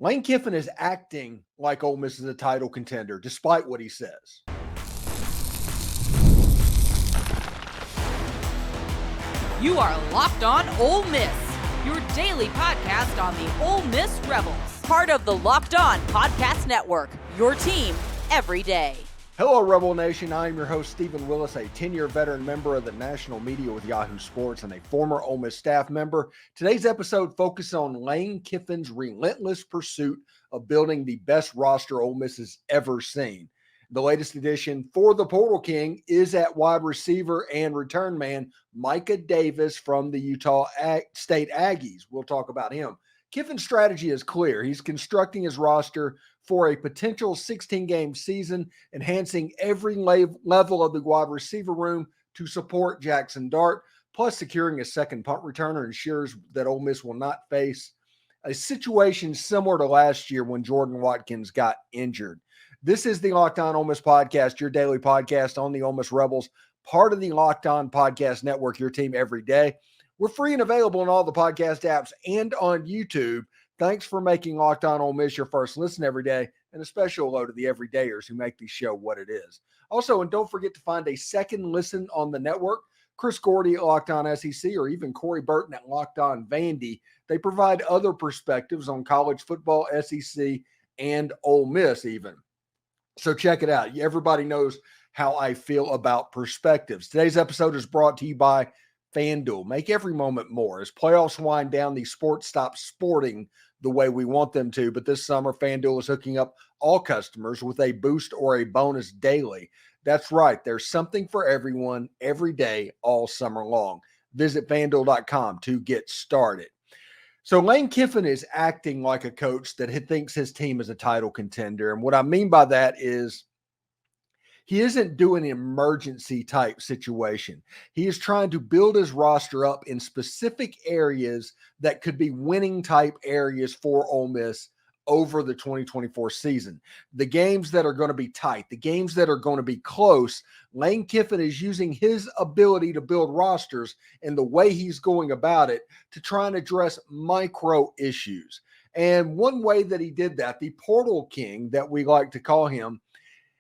Lane Kiffin is acting like Ole Miss is a title contender, despite what he says. You are Locked On Ole Miss, your daily podcast on the Ole Miss Rebels. Part of the Locked On Podcast Network, your team every day. Hello, Rebel Nation. I am your host, Stephen Willis, a 10-year veteran member of the national media with Yahoo Sports and a former Ole Miss staff member. Today's episode focuses on Lane Kiffin's relentless pursuit of building the best roster Ole Miss has ever seen. The latest addition for the Portal King is at wide receiver and return man Micah Davis from the Utah State Aggies. We'll talk about him. Kiffin's strategy is clear. He's constructing his roster for a potential 16-game season, enhancing every level of the wide receiver room to support Jaxson Dart, plus securing a second punt returner ensures that Ole Miss will not face a situation similar to last year when Jordan Watkins got injured. This is the Locked On Ole Miss podcast, your daily podcast on the Ole Miss Rebels, part of the Locked On Podcast Network, your team every day. We're free and available in all the podcast apps and on YouTube. Thanks for making Locked On Ole Miss your first listen every day, and a special hello to the everydayers who make this show what it is. Also, and don't forget to find a second listen on the network. Chris Gordy at Locked On SEC or even Corey Burton at Locked On Vandy. They provide other perspectives on college football, SEC, and Ole Miss even. So check it out. Everybody knows how I feel about perspectives. Today's episode is brought to you by FanDuel. Make every moment more. As playoffs wind down, these sports stop sporting the way we want them to. But this summer, FanDuel is hooking up all customers with a boost or a bonus daily. That's right. There's something for everyone every day, all summer long. Visit FanDuel.com to get started. So Lane Kiffin is acting like a coach that thinks his team is a title contender. And what I mean by that is he isn't doing an emergency type situation. He is trying to build his roster up in specific areas that could be winning type areas for Ole Miss over the 2024 season. The games that are going to be tight, the games that are going to be close, Lane Kiffin is using his ability to build rosters and the way he's going about it to try and address micro issues. And one way that he did that, the Portal King that we like to call him,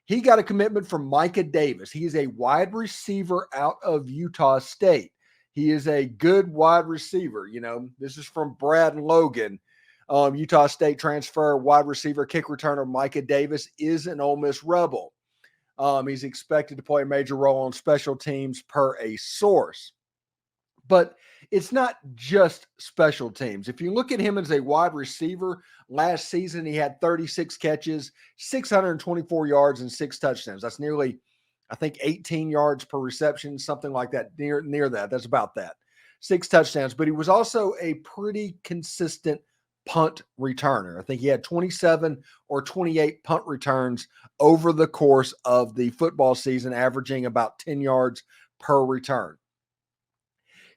he got a commitment from Micah Davis. He is a wide receiver out of Utah State. He is a good wide receiver. You know, this is from Brad Logan. Utah State transfer, wide receiver, kick returner Micah Davis is an Ole Miss Rebel. He's expected to play a major role on special teams per a source. But it's not just special teams. If you look at him as a wide receiver, last season he had 36 catches, 624 yards, and 6 touchdowns. That's nearly, I think, 18 yards per reception, something like that, near that. That's about that. 6 touchdowns. But he was also a pretty consistent punt returner. I think he had 27 or 28 punt returns over the course of the football season, averaging about 10 yards per return.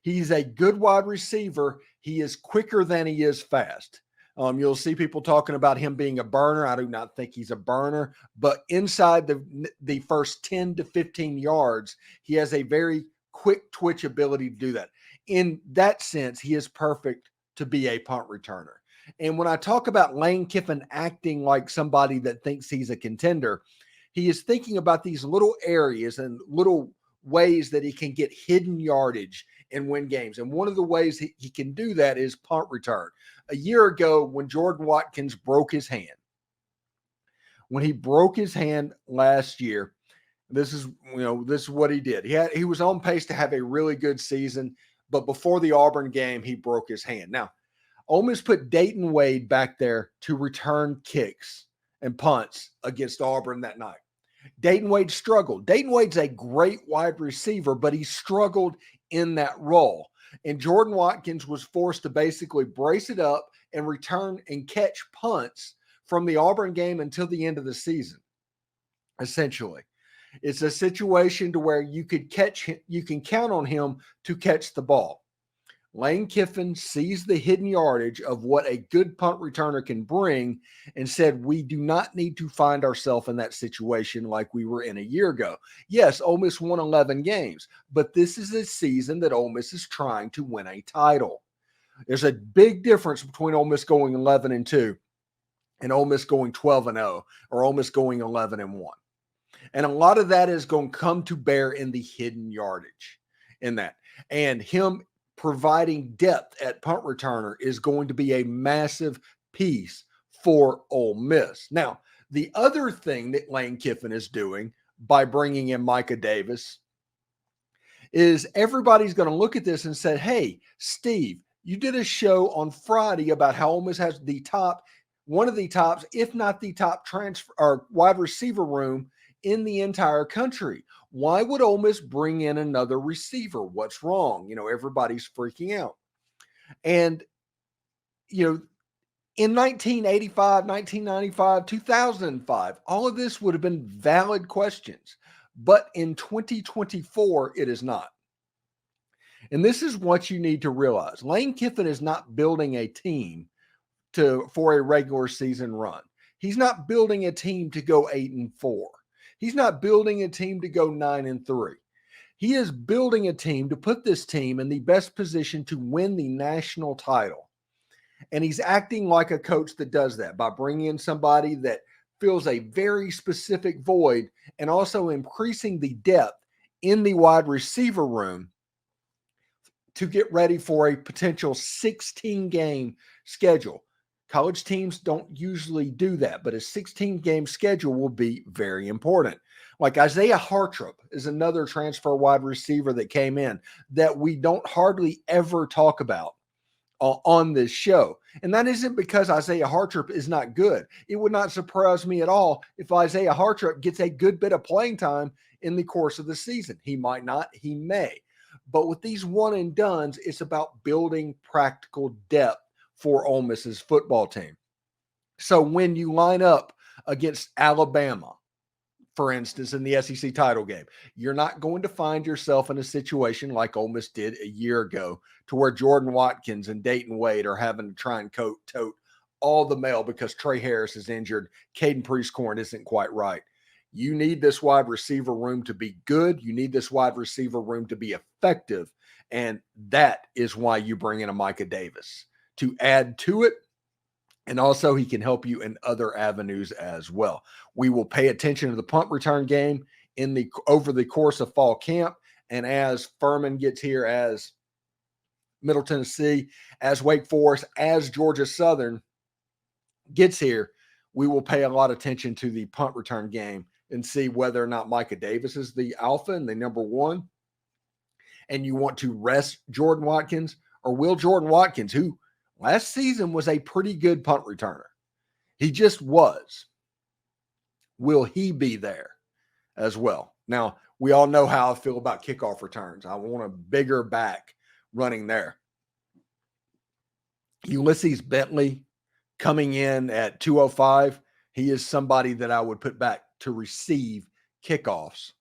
He's a good wide receiver. He is quicker than he is fast. You'll see people talking about him being a burner. I do not think he's a burner, but inside the first 10 to 15 yards, he has a very quick twitch ability to do that. In that sense, he is perfect to be a punt returner. And when I talk about Lane Kiffin acting like somebody that thinks he's a contender, he is thinking about these little areas and little ways that he can get hidden yardage and win games. And one of the ways he can do that is punt return. A year ago, when Jordan Watkins broke his hand, last year, this is what he did. He was on pace to have a really good season, but before the Auburn game, he broke his hand. Now, Ole Miss put Dayton Wade back there to return kicks and punts against Auburn that night. Dayton Wade struggled. Dayton Wade's a great wide receiver, but he struggled in that role. And Jordan Watkins was forced to basically brace it up and return and catch punts from the Auburn game until the end of the season, essentially. It's a situation to where you can count on him to catch the ball. Lane Kiffin sees the hidden yardage of what a good punt returner can bring and said, we do not need to find ourselves in that situation like we were in a year ago. Yes, Ole Miss won 11 games, but this is a season that Ole Miss is trying to win a title. There's a big difference between Ole Miss going 11-2 and Ole Miss going 12-0 or Ole Miss going 11-1. And a lot of that is going to come to bear in the hidden yardage in that. And him providing depth at punt returner is going to be a massive piece for Ole Miss. Now, the other thing that Lane Kiffin is doing by bringing in Micah Davis is everybody's going to look at this and say, hey, Steve, you did a show on Friday about how Ole Miss has one of the tops, if not the top transfer or wide receiver room in the entire country. Why would Ole Miss bring in another receiver? What's wrong? Everybody's freaking out. And, in 1985, 1995, 2005, all of this would have been valid questions. But in 2024, it is not. And this is what you need to realize. Lane Kiffin is not building a team for a regular season run. He's not building a team to go 8-4. He's not building a team to go 9-3. He is building a team to put this team in the best position to win the national title. And he's acting like a coach that does that by bringing in somebody that fills a very specific void and also increasing the depth in the wide receiver room to get ready for a potential 16-game schedule. College teams don't usually do that, but a 16-game schedule will be very important. Like Isaiah Hartrup is another transfer wide receiver that came in that we don't hardly ever talk about on this show. And that isn't because Isaiah Hartrup is not good. It would not surprise me at all if Isaiah Hartrup gets a good bit of playing time in the course of the season. He might not, he may. But with these one and dones, it's about building practical depth for Ole Miss's football team. So when you line up against Alabama, for instance, in the SEC title game, you're not going to find yourself in a situation like Ole Miss did a year ago to where Jordan Watkins and Dayton Wade are having to try and tote all the mail because Trey Harris is injured. Caden Priestcorn isn't quite right. You need this wide receiver room to be good. You need this wide receiver room to be effective. And that is why you bring in a Micah Davis to add to it. And also he can help you in other avenues as well. We will pay attention to the punt return game over the course of fall camp. And as Furman gets here, as Middle Tennessee, as Wake Forest, as Georgia Southern gets here, we will pay a lot of attention to the punt return game and see whether or not Micah Davis is the alpha and the number one. And you want to rest Jordan Watkins, or will Jordan Watkins, who last season was a pretty good punt returner. He just was. Will he be there as well? Now, we all know how I feel about kickoff returns. I want a bigger back running there. Ulysses Bentley coming in at 205, he is somebody that I would put back to receive kickoffs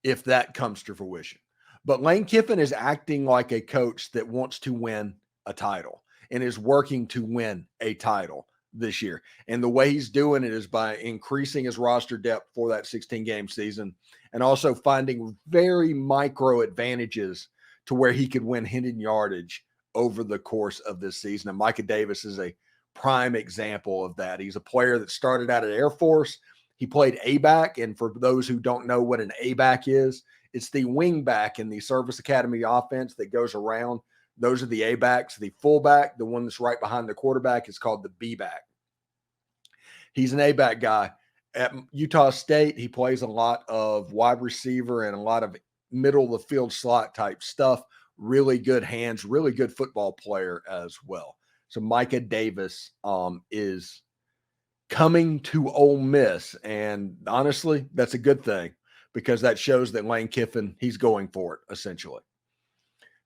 if that comes to fruition. But Lane Kiffin is acting like a coach that wants to win a title and is working to win a title this year. And the way he's doing it is by increasing his roster depth for that 16-game season and also finding very micro advantages to where he could win hidden yardage over the course of this season. And Micah Davis is a prime example of that. He's a player that started out at Air Force. He played A-back, and for those who don't know what an A-back is, it's the wing back in the Service Academy offense that goes around. Those are the A-backs. The fullback, the one that's right behind the quarterback, is called the B-back. He's an A-back guy. At Utah State, he plays a lot of wide receiver and a lot of middle of the field slot type stuff. Really good hands, really good football player as well. So Micah Davis is coming to Ole Miss, and honestly, that's a good thing because that shows that Lane Kiffin, he's going for it, essentially.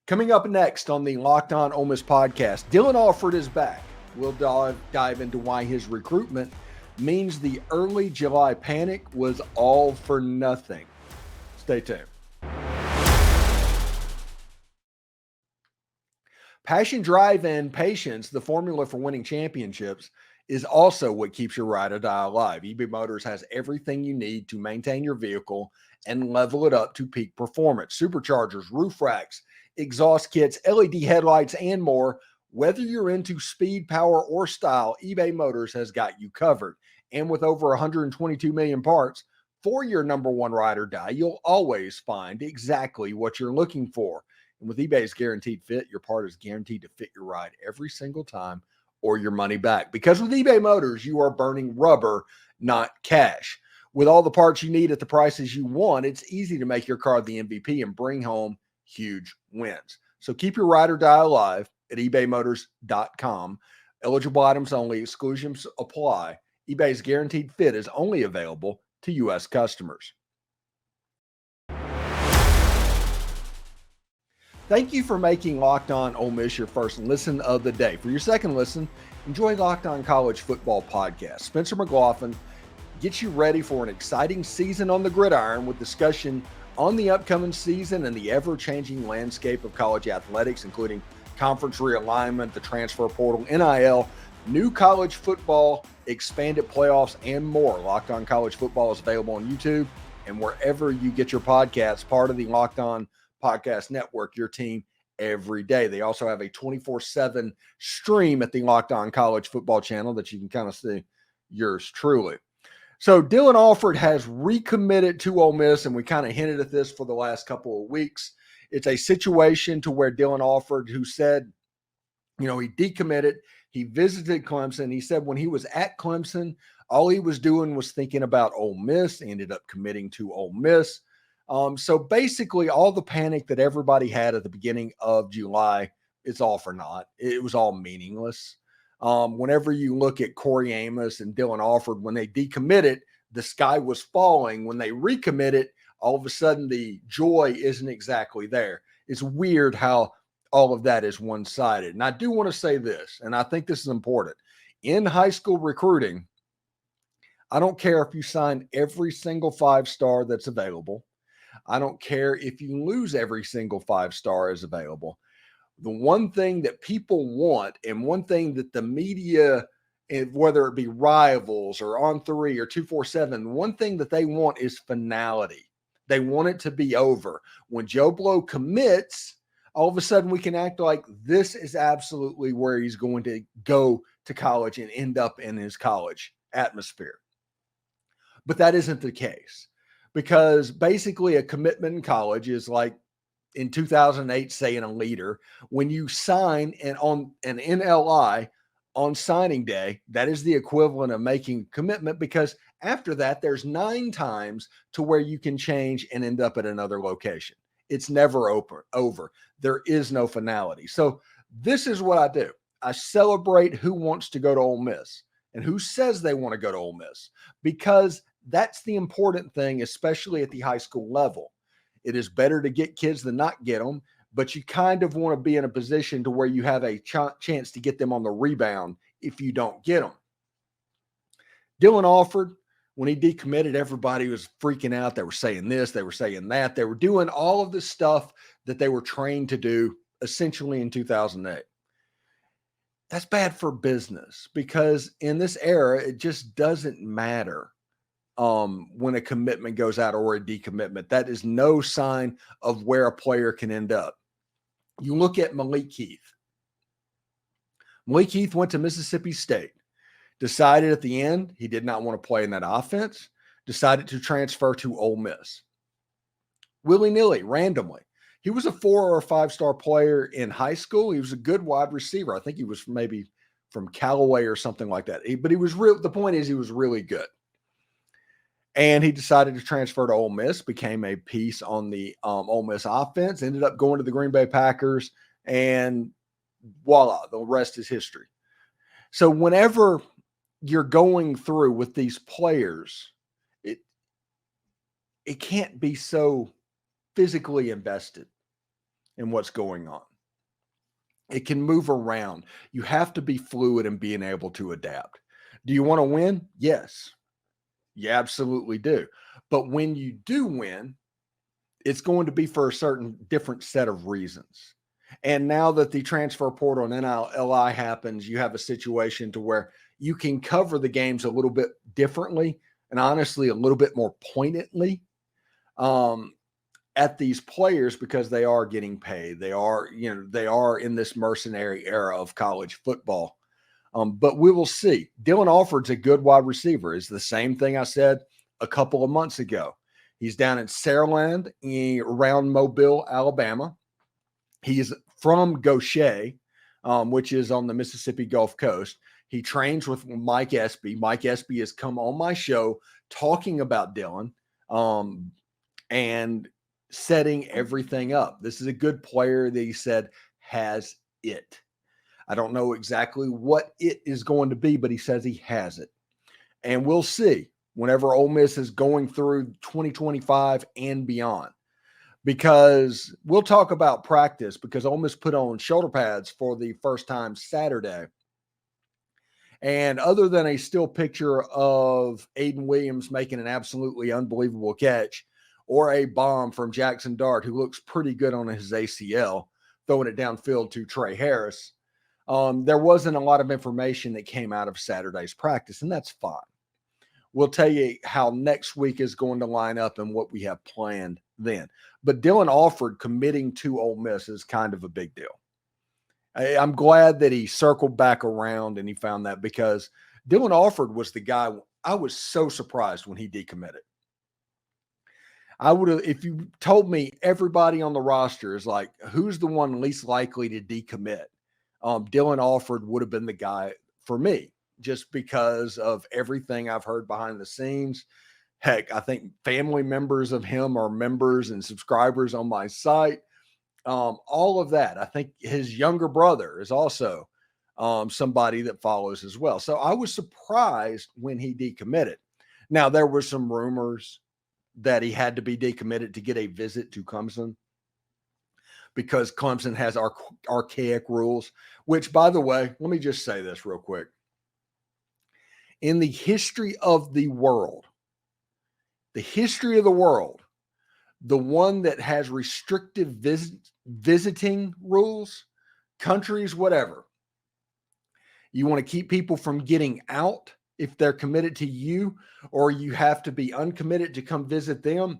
Coming up next on the Locked On Ole Miss podcast, Dillon Alfred is back. We'll dive into why his recruitment means the early July panic was all for nothing. Stay tuned. Passion, drive, and patience, the formula for winning championships, is also what keeps your ride or die alive. EB Motors has everything you need to maintain your vehicle and level it up to peak performance. Superchargers, roof racks, exhaust kits, LED headlights, and more. Whether you're into speed, power, or style, eBay Motors has got you covered. And with over 122 million parts, for your number one ride or die, you'll always find exactly what you're looking for. And with eBay's guaranteed fit, your part is guaranteed to fit your ride every single time or your money back. Because with eBay Motors, you are burning rubber, not cash. With all the parts you need at the prices you want, it's easy to make your car the MVP and bring home huge wins. So keep your ride or die alive at ebaymotors.com. Eligible items only, exclusions apply. eBay's guaranteed fit is only available to U.S. customers. Thank you for making Locked On Ole Miss your first listen of the day. For your second listen, enjoy Locked On College Football Podcast. Spencer McLaughlin gets you ready for an exciting season on the gridiron with discussion on the upcoming season and the ever-changing landscape of college athletics, including conference realignment, the transfer portal, NIL, new college football, expanded playoffs, and more. Locked On College Football is available on YouTube and wherever you get your podcasts, part of the Locked On Podcast Network, your team every day. They also have a 24/7 stream at the Locked On College Football channel that you can kind of see yours truly. So Dillon Alfred has recommitted to Ole Miss, and we kind of hinted at this for the last couple of weeks. It's a situation to where Dillon Alfred, who said, he decommitted, he visited Clemson. He said when he was at Clemson, all he was doing was thinking about Ole Miss. He ended up committing to Ole Miss. So basically all the panic that everybody had at the beginning of July, it's all for naught. It was all meaningless. Whenever you look at Corey Amos and Dillon Alfred, when they decommitted, the sky was falling. When they recommitted, all of a sudden the joy isn't exactly there. It's weird how all of that is one-sided. And I do want to say this, and I think this is important. In high school recruiting, I don't care if you sign every single 5-star that's available. I don't care if you lose every single 5-star is available. The one thing that people want, and one thing that the media, whether it be Rivals or On3 or 247, one thing that they want is finality. They want it to be over. When Joe Blow commits, all of a sudden we can act like this is absolutely where he's going to go to college and end up in his college atmosphere. But that isn't the case, because basically a commitment in college is like in 2008 saying a leader. When you sign on an NLI on signing day, that is the equivalent of making a commitment, because after that, there's 9 times to where you can change and end up at another location. It's never over. There is no finality. So this is what I do. I celebrate who wants to go to Ole Miss and who says they want to go to Ole Miss, because that's the important thing, especially at the high school level. It is better to get kids than not get them, but you kind of want to be in a position to where you have a chance to get them on the rebound if you don't get them. Dillon Alfred, when he decommitted, everybody was freaking out. They were saying this, they were saying that. They were doing all of the stuff that they were trained to do essentially in 2008. That's bad for business, because in this era, it just doesn't matter when a commitment goes out or a decommitment. That is no sign of where a player can end up. You look at Malik Heath. Malik Heath went to Mississippi State, decided at the end he did not want to play in that offense, decided to transfer to Ole Miss. Willy-nilly, randomly. He was a 4 or 5-star player in high school. He was a good wide receiver. I think he was maybe from Callaway or something like that. But he was real. The point is, he was really good. And he decided to transfer to Ole Miss, became a piece on the Ole Miss offense, ended up going to the Green Bay Packers, and voila, the rest is history. So whenever you're going through with these players, it can't be so physically invested in what's going on. It can move around. You have to be fluid and being able to adapt. Do you want to win? Yes. You absolutely do. But when you do win, it's going to be for a certain different set of reasons. And now that the transfer portal and NIL happens, you have a situation to where you can cover the games a little bit differently and honestly a little bit more poignantly. at these players because they are getting paid. They are in this mercenary era of college football. But we will see. Dillon Alfred's a good wide receiver. It's the same thing I said a couple of months ago. He's down in Saraland around Mobile, Alabama. He's from Goshen, which is on the Mississippi Gulf Coast. He trains with Mike Espy. Mike Espy has come on my show talking about Dillon and setting everything up. This is a good player that he said has it. I don't know exactly what it is going to be, but he says he has it. And we'll see whenever Ole Miss is going through 2025 and beyond. Because we'll talk about practice, because Ole Miss put on shoulder pads for the first time Saturday. And other than a still picture of Aiden Williams making an absolutely unbelievable catch, or a bomb from Jaxson Dart, who looks pretty good on his ACL, throwing it downfield to Trey Harris, there wasn't a lot of information that came out of Saturday's practice, and that's fine. We'll tell you how next week is going to line up and what we have planned then. But Dillon Alfred committing to Ole Miss is kind of a big deal. I'm glad that he circled back around and he found that, because Dillon Alfred was the guy I was so surprised when he decommitted. I would have, if you told me everybody on the roster is like, who's the one least likely to decommit? Dillon Alfred would have been the guy for me, just because of everything I've heard behind the scenes. Heck, I think family members of him are members and subscribers on my site. All of that. I think his younger brother is also somebody that follows as well. So I was surprised when he decommitted. Now, there were some rumors that he had to be decommitted to get a visit to Clemson, because Clemson has archaic rules, which, by the way, let me just say this real quick. In the history of the world, the one that has restrictive visiting rules, countries, whatever, you want to keep people from getting out if they're committed to you, or you have to be uncommitted to come visit them.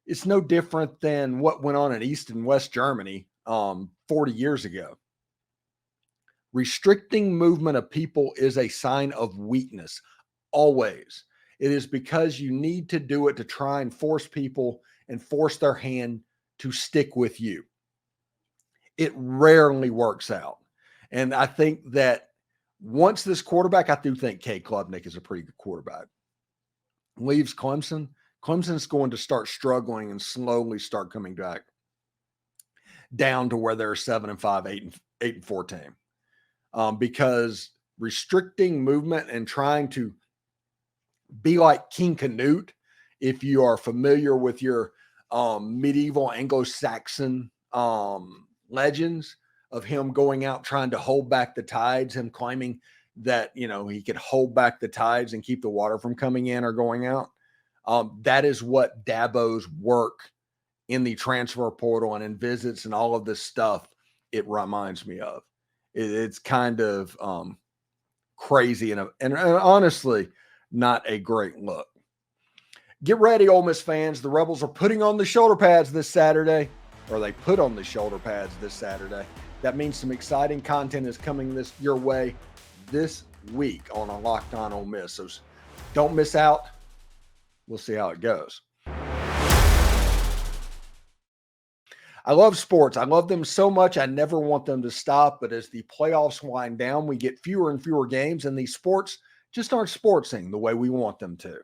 It's no different than what went on in East and West Germany 40 years ago. Restricting movement of people is a sign of weakness, always. It is because you need to do it to try and force people and force their hand to stick with you. It rarely works out. And I think that once this quarterback, I do think Cade Klubnik is a pretty good quarterback, leaves Clemson, Clemson's going to start struggling and slowly start coming back down to where they're 7-5, 8-4 team. Because restricting movement and trying to be like King Canute, if you are familiar with your medieval Anglo-Saxon legends of him going out trying to hold back the tides, him claiming that, he could hold back the tides and keep the water from coming in or going out. That is what Dabo's work in the transfer portal and in visits and all of this stuff, it reminds me of. It's kind of crazy and honestly not a great look. Get ready, Ole Miss fans. The Rebels are putting on the shoulder pads this Saturday, or they put on the shoulder pads this Saturday. That means some exciting content is coming your way this week on a Locked On Ole Miss. So don't miss out. We'll see how it goes. I love sports. I love them so much. I never want them to stop. But as the playoffs wind down, we get fewer and fewer games, and these sports just aren't sportsing the way we want them to.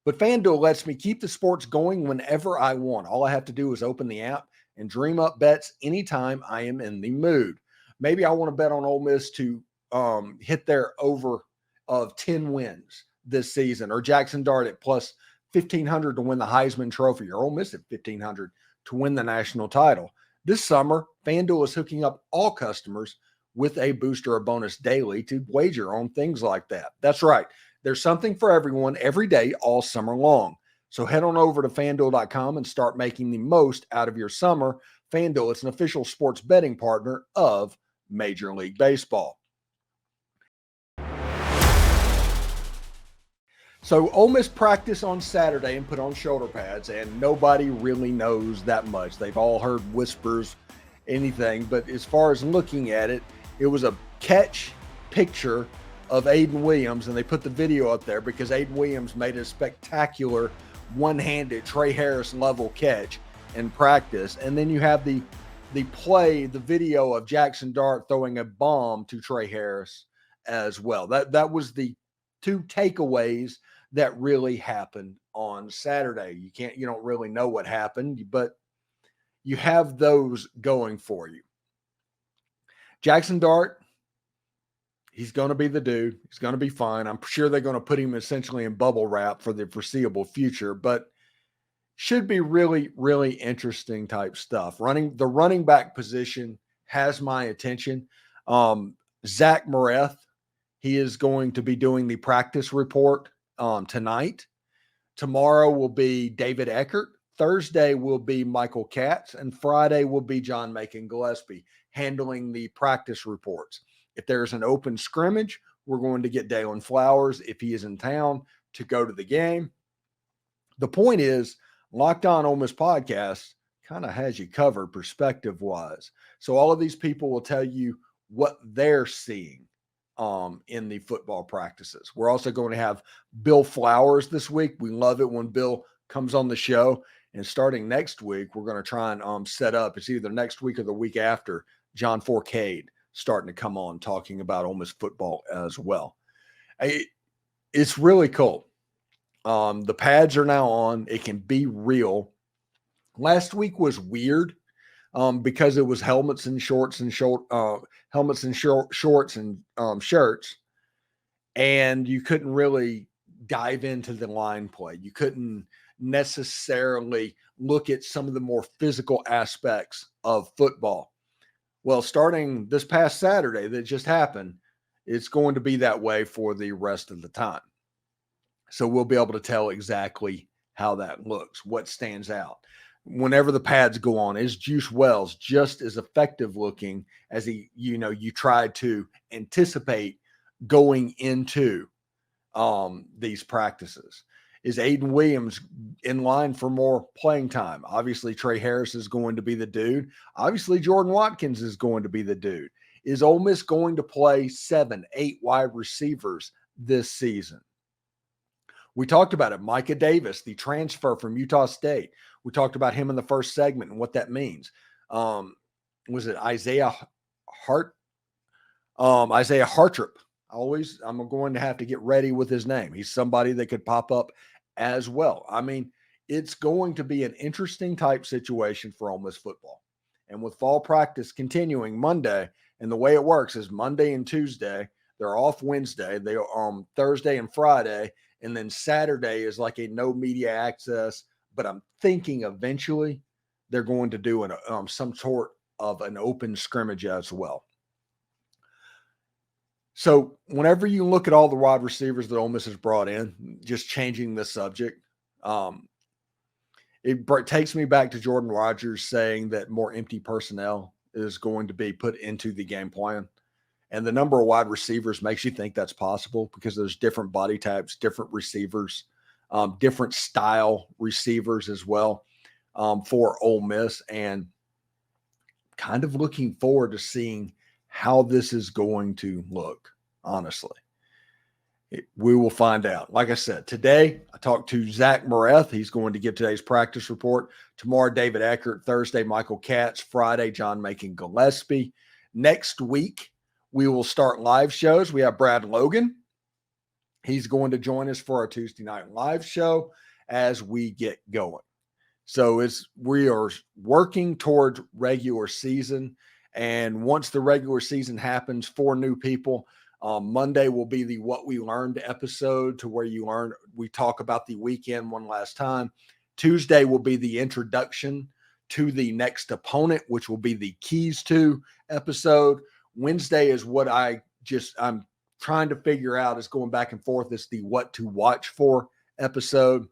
But FanDuel lets me keep the sports going whenever I want. All I have to do is open the app and dream up bets anytime I am in the mood. Maybe I want to bet on Ole Miss to hit their over of 10 wins this season, or Jaxson Dart at plus 1,500 to win the Heisman Trophy, or Ole Miss at 1,500 to win the national title. This summer, FanDuel is hooking up all customers with a booster or bonus daily to wager on things like that. That's right. There's something for everyone every day, all summer long. So head on over to FanDuel.com and start making the most out of your summer. FanDuel, it's an official sports betting partner of Major League Baseball. So Ole Miss practiced on Saturday and put on shoulder pads, and nobody really knows that much. They've all heard whispers, anything. But as far as looking at it, it was a catch picture of Aiden Williams, and they put the video up there because Aiden Williams made a spectacular one-handed Trey Harris level catch in practice. And then you have the video of Jaxson Dart throwing a bomb to Trey Harris as well. That was the two takeaways that really happened on Saturday. You don't really know what happened, but you have those going for you. Jaxson Dart, he's going to be the dude. He's going to be fine. I'm sure they're going to put him essentially in bubble wrap for the foreseeable future, but should be really, really interesting type stuff. The running back position has my attention. Zach Mareth, he is going to be doing the practice report tonight. Tomorrow will be David Eckert. Thursday will be Michael Katz. And Friday will be John Macon Gillespie handling the practice reports. If there's an open scrimmage, we're going to get Dalen Flowers, if he is in town, to go to the game. The point is, Locked On Ole Miss podcast kind of has you covered perspective-wise. So all of these people will tell you what they're seeing in the football practices. We're also going to have Bill Flowers this week. We love it when Bill comes on the show. And starting next week, we're going to try and set up, it's either next week or the week after, John Forcade starting to come on talking about Ole Miss football as well. It's really cool. The pads are now on. It can be real. Last week was weird because it was helmets and shorts and shorts and shirts, and you couldn't really dive into the line play. You couldn't necessarily look at some of the more physical aspects of football. Well, starting this past Saturday that just happened, it's going to be that way for the rest of the time. So we'll be able to tell exactly how that looks, what stands out. Whenever the pads go on, is Juice Wells just as effective looking as you tried to anticipate going into these practices? Is Aiden Williams in line for more playing time? Obviously, Trey Harris is going to be the dude. Obviously, Jordan Watkins is going to be the dude. Is Ole Miss going to play 7, 8 wide receivers this season? We talked about it. Micah Davis, the transfer from Utah State. We talked about him in the first segment and what that means. Was it Isaiah Hartrip? I'm going to have to get ready with his name. He's somebody that could pop up as well. I mean, it's going to be an interesting type situation for Ole Miss football. And with fall practice continuing Monday, and the way it works is Monday and Tuesday, they're off Wednesday. They are Thursday and Friday. And then Saturday is like a no media access, but I'm thinking eventually they're going to do some sort of an open scrimmage as well. So whenever you look at all the wide receivers that Ole Miss has brought in, just changing the subject, it takes me back to Jordan Rodgers saying that more empty personnel is going to be put into the game plan. And the number of wide receivers makes you think that's possible because there's different body types, different receivers, different style receivers as well for Ole Miss. And kind of looking forward to seeing how this is going to look, honestly. We will find out. Like I said, today I talked to Zach Mareth. He's going to give today's practice report. Tomorrow, David Eckert. Thursday, Michael Katz. Friday, John Macon Gillespie. Next week, we will start live shows. We have Brad Logan. He's going to join us for our Tuesday night live show as we get going. So we are working towards regular season. And once the regular season happens for new people, Monday will be the What We Learned episode, to where we talk about the weekend one last time. Tuesday will be the introduction to the next opponent, which will be the Keys to episode. Wednesday is what I'm trying to figure out, is going back and forth. It's the What to Watch For episode.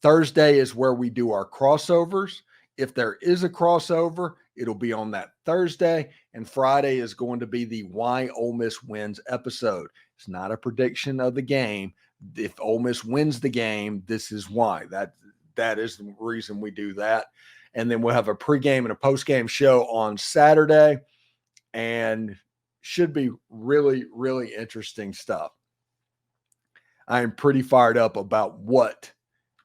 Thursday is where we do our crossovers. If there is a crossover, it'll be on that Thursday. And Friday is going to be the Why Ole Miss Wins episode. It's not a prediction of the game. If Ole Miss wins the game, this is why. That is the reason we do that. And then we'll have a pregame and a postgame show on Saturday, and should be really, really interesting stuff. I am pretty fired up about what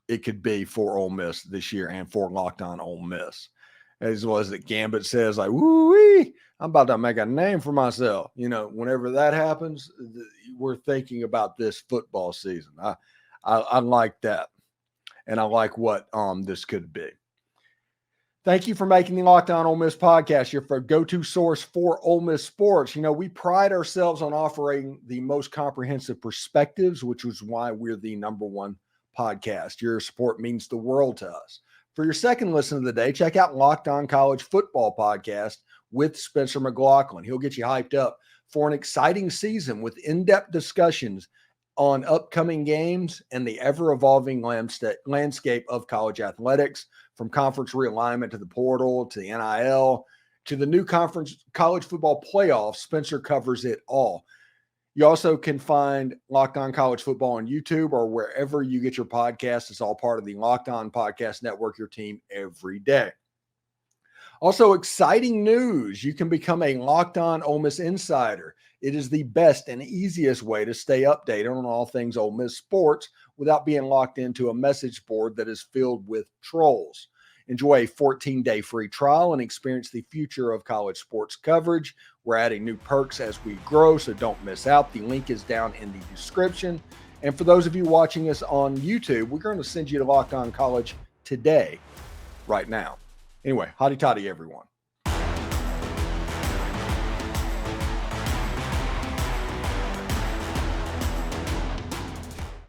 it could be for Ole Miss this year and for Locked On Ole Miss. As well as that Gambit says, like, woo-wee, I'm about to make a name for myself. Whenever that happens, we're thinking about this football season. I like that. And I like what this could be. Thank you for making the Locked On Ole Miss podcast your go-to source for Ole Miss sports. We pride ourselves on offering the most comprehensive perspectives, which is why we're the number one podcast. Your support means the world to us. For your second listen of the day, check out Locked On College Football Podcast with Spencer McLaughlin. He'll get you hyped up for an exciting season with in-depth discussions on upcoming games and the ever-evolving landscape of college athletics, from conference realignment to the portal to the NIL to the new conference college football playoffs. Spencer covers it all. You also can find Locked On College Football on YouTube or wherever you get your podcasts. It's all part of the Locked On Podcast Network, your team every day. Also, exciting news. You can become a Locked On Ole Miss Insider. It is the best and easiest way to stay updated on all things Ole Miss sports without being locked into a message board that is filled with trolls. Enjoy a 14-day free trial and experience the future of college sports coverage. We're adding new perks as we grow, so don't miss out. The link is down in the description. And for those of you watching us on YouTube, we're going to send you to Locked On College today, right now. Anyway, hotty toddy, everyone.